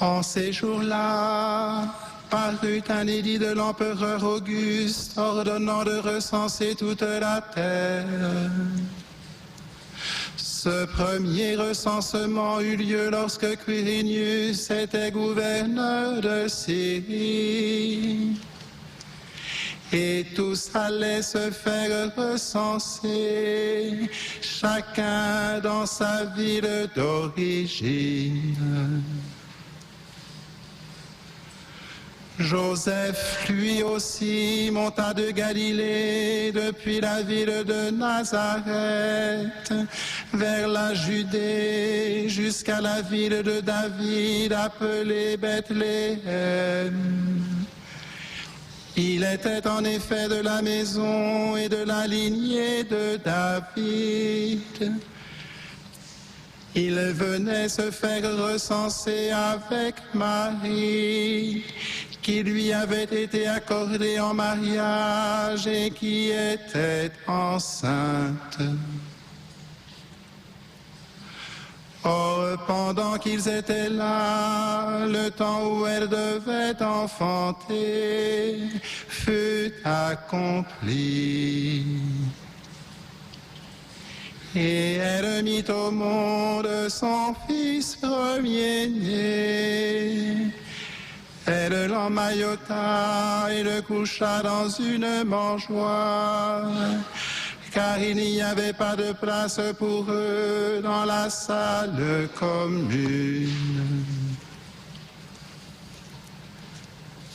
En ces jours-là, parut un édit de l'empereur Auguste ordonnant de recenser toute la terre. Ce premier recensement eut lieu lorsque Quirinius était gouverneur de Syrie. Et tous allaient se faire recenser, chacun dans sa ville d'origine. Joseph, lui aussi, monta de Galilée depuis la ville de Nazareth vers la Judée jusqu'à la ville de David appelée Bethléem. Il était en effet de la maison et de la lignée de David. Il venait se faire recenser avec Marie, qui lui avait été accordée en mariage et qui était enceinte. Or, pendant qu'ils étaient là, le temps où elle devait enfanter fut accompli. Et elle mit au monde son fils premier-né. Elle l'emmaillota et le coucha dans une mangeoire, car il n'y avait pas de place pour eux dans la salle commune.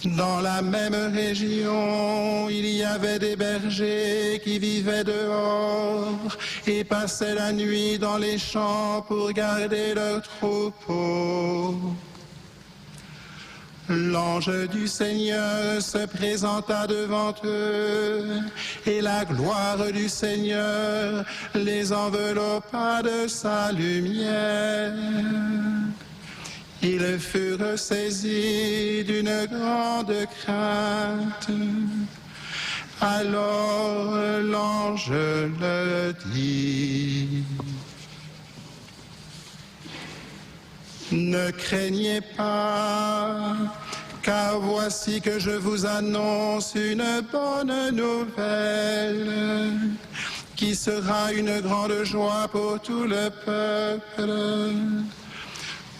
Dans la même région, il y avait des bergers qui vivaient dehors et passaient la nuit dans les champs pour garder leurs troupeaux. L'ange du Seigneur se présenta devant eux, et la gloire du Seigneur les enveloppa de sa lumière. Ils furent saisis d'une grande crainte. Alors l'ange leur dit: ne craignez pas, car voici que je vous annonce une bonne nouvelle, qui sera une grande joie pour tout le peuple.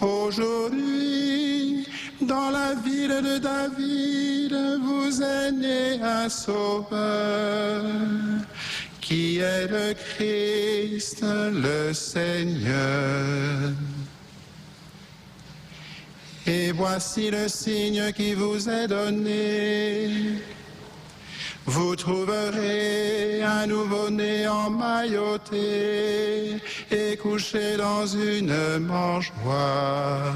Aujourd'hui, dans la ville de David, vous est né un sauveur, qui est le Christ, le Seigneur. Et voici le signe qui vous est donné. Vous trouverez un nouveau-né emmailloté et couché dans une mangeoire.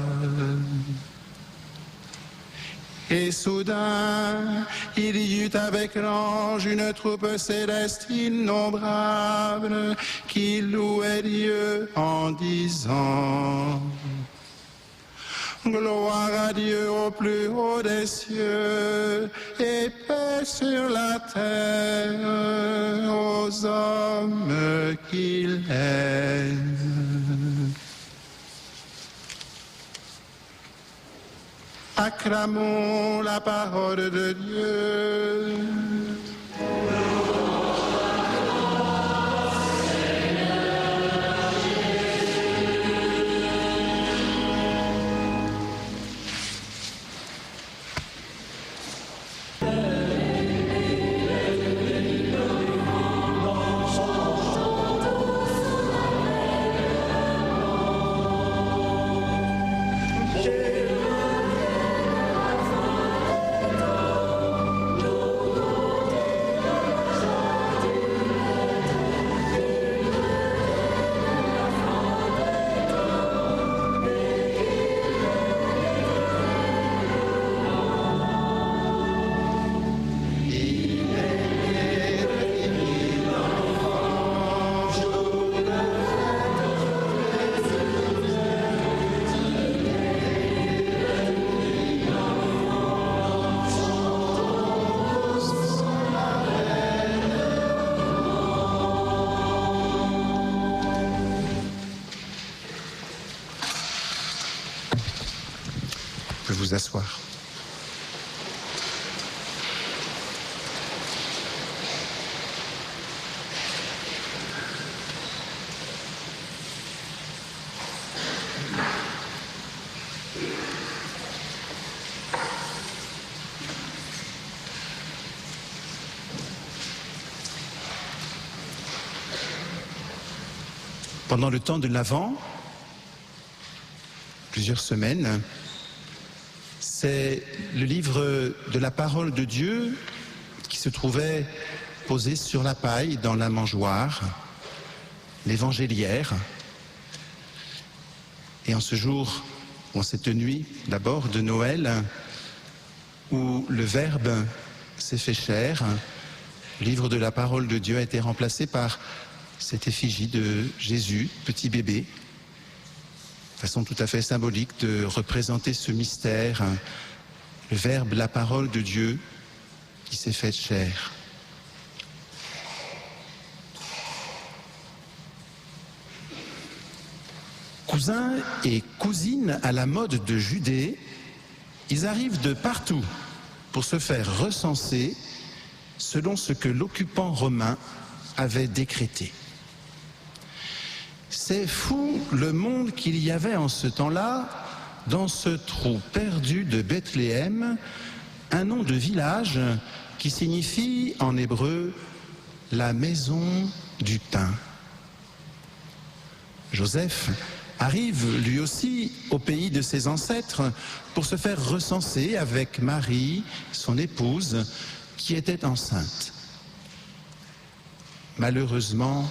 Et soudain, il y eut avec l'ange une troupe céleste innombrable qui louait Dieu en disant: gloire à Dieu au plus haut des cieux et paix sur la terre aux hommes qu'il aime. Acclamons la parole de Dieu. peux vous asseoir. Pendant le temps de l'Avent, plusieurs semaines, c'est le livre de la parole de Dieu qui se trouvait posé sur la paille dans la mangeoire, l'évangéliaire. Et en ce jour, en cette nuit d'abord de Noël, où le Verbe s'est fait chair, le livre de la parole de Dieu a été remplacé par cette effigie de Jésus, petit bébé, façon tout à fait symbolique de représenter ce mystère, le Verbe, la parole de Dieu qui s'est fait chair. Cousins et cousines à la mode de Judée, ils arrivent de partout pour se faire recenser selon ce que l'occupant romain avait décrété. C'est fou le monde qu'il y avait en ce temps-là, dans ce trou perdu de Bethléem, un nom de village qui signifie en hébreu la maison du pain. Joseph arrive lui aussi au pays de ses ancêtres pour se faire recenser avec Marie, son épouse, qui était enceinte. Malheureusement,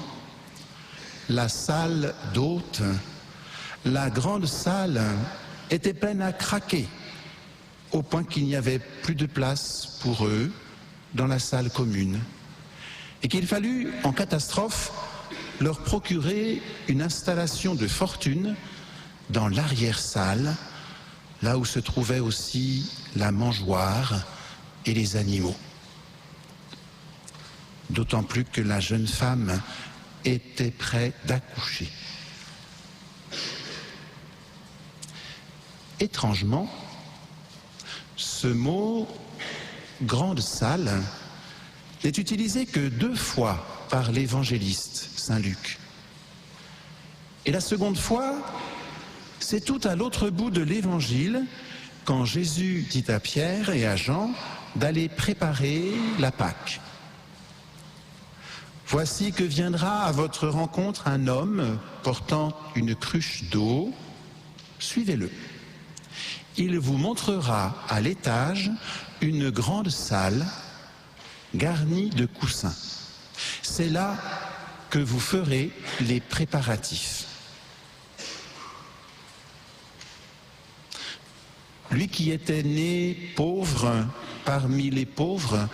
la salle d'hôtes, la grande salle, était pleine à craquer, au point qu'il n'y avait plus de place pour eux dans la salle commune, et qu'il fallut, en catastrophe, leur procurer une installation de fortune dans l'arrière-salle, là où se trouvait aussi la mangeoire et les animaux. D'autant plus que la jeune femme était près d'accoucher. Étrangement, ce mot « grande salle » n'est utilisé que 2 fois par l'évangéliste Saint Luc. Et la seconde fois, c'est tout à l'autre bout de l'évangile, quand Jésus dit à Pierre et à Jean d'aller préparer la Pâque. Voici que viendra à votre rencontre un homme portant une cruche d'eau, suivez-le. Il vous montrera à l'étage une grande salle garnie de coussins. C'est là que vous ferez les préparatifs. Lui qui était né pauvre parmi les pauvres,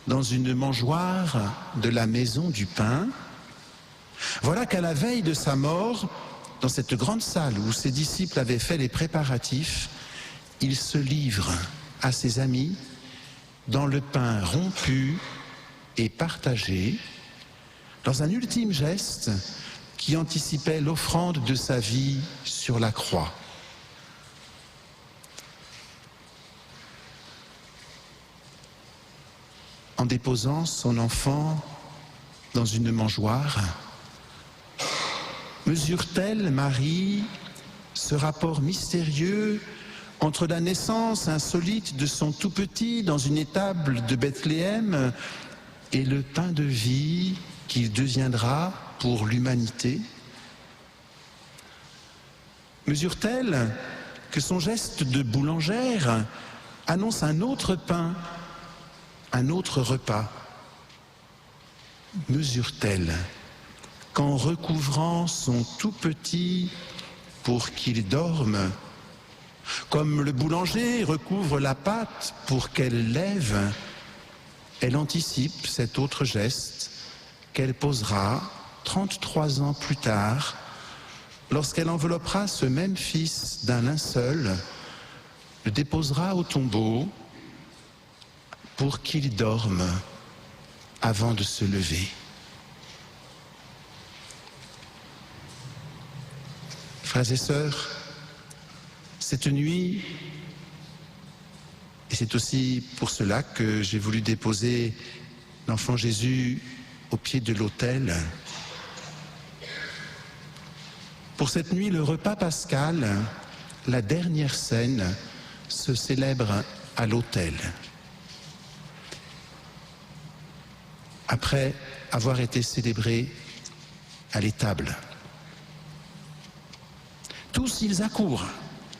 dans une mangeoire de la maison du pain, voilà qu'à la veille de sa mort, dans cette grande salle où ses disciples avaient fait les préparatifs, il se livre à ses amis dans le pain rompu et partagé, dans un ultime geste qui anticipait l'offrande de sa vie sur la croix. En déposant son enfant dans une mangeoire, mesure-t-elle, Marie, ce rapport mystérieux entre la naissance insolite de son tout-petit dans une étable de Bethléem et le pain de vie qu'il deviendra pour l'humanité? Mesure-t-elle que son geste de boulangère annonce un autre pain, un autre repas? Mesure-t-elle qu'en recouvrant son tout-petit pour qu'il dorme, comme le boulanger recouvre la pâte pour qu'elle lève, elle anticipe cet autre geste qu'elle posera 33 ans plus tard, lorsqu'elle enveloppera ce même fils d'un linceul, le déposera au tombeau pour qu'il dorme avant de se lever. Frères et sœurs, cette nuit, c'est aussi pour cela que j'ai voulu déposer l'enfant Jésus au pied de l'autel. Pour cette nuit, le repas pascal, la dernière scène, se célèbre à l'autel. Après avoir été célébré à l'étable. Tous ils accourent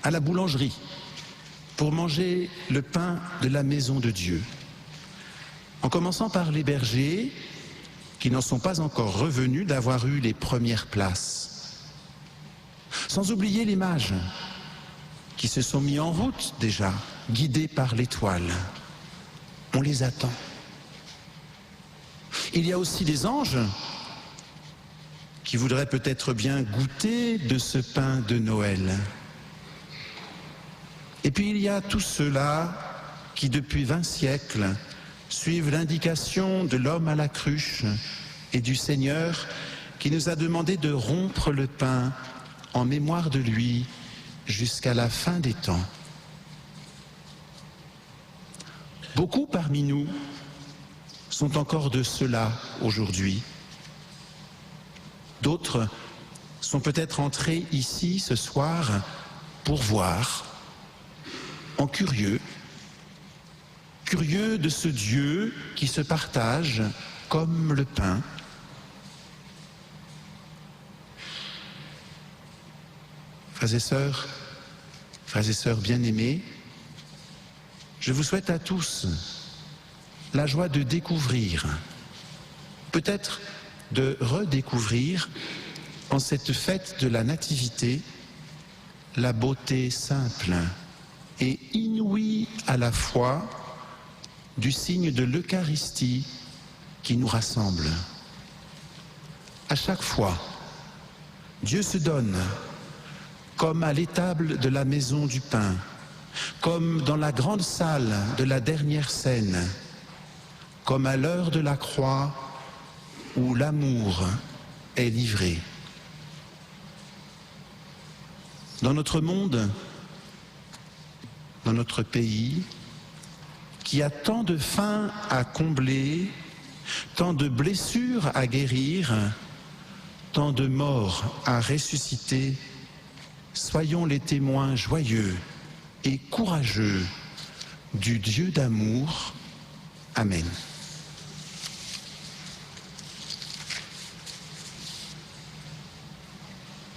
à la boulangerie pour manger le pain de la maison de Dieu. En commençant par les bergers, qui n'en sont pas encore revenus d'avoir eu les premières places. Sans oublier les mages, qui se sont mis en route déjà, guidés par l'étoile. On les attend. Il y a aussi les anges qui voudraient peut-être bien goûter de ce pain de Noël. Et puis il y a tous ceux-là qui depuis 20 siècles suivent l'indication de l'homme à la cruche et du Seigneur qui nous a demandé de rompre le pain en mémoire de lui jusqu'à la fin des temps. Beaucoup parmi nous sont encore de ceux-là aujourd'hui. D'autres sont peut-être entrés ici ce soir pour voir, en curieux de ce Dieu qui se partage comme le pain. Frères et sœurs bien-aimés, je vous souhaite à tous la joie de découvrir, peut-être de redécouvrir en cette fête de la Nativité la beauté simple et inouïe à la fois du signe de l'Eucharistie qui nous rassemble. À chaque fois, Dieu se donne, comme à l'étable de la maison du pain, comme dans la grande salle de la dernière scène, comme à l'heure de la croix où l'amour est livré. Dans notre monde, dans notre pays, qui a tant de faim à combler, tant de blessures à guérir, tant de morts à ressusciter, soyons les témoins joyeux et courageux du Dieu d'amour. Amen.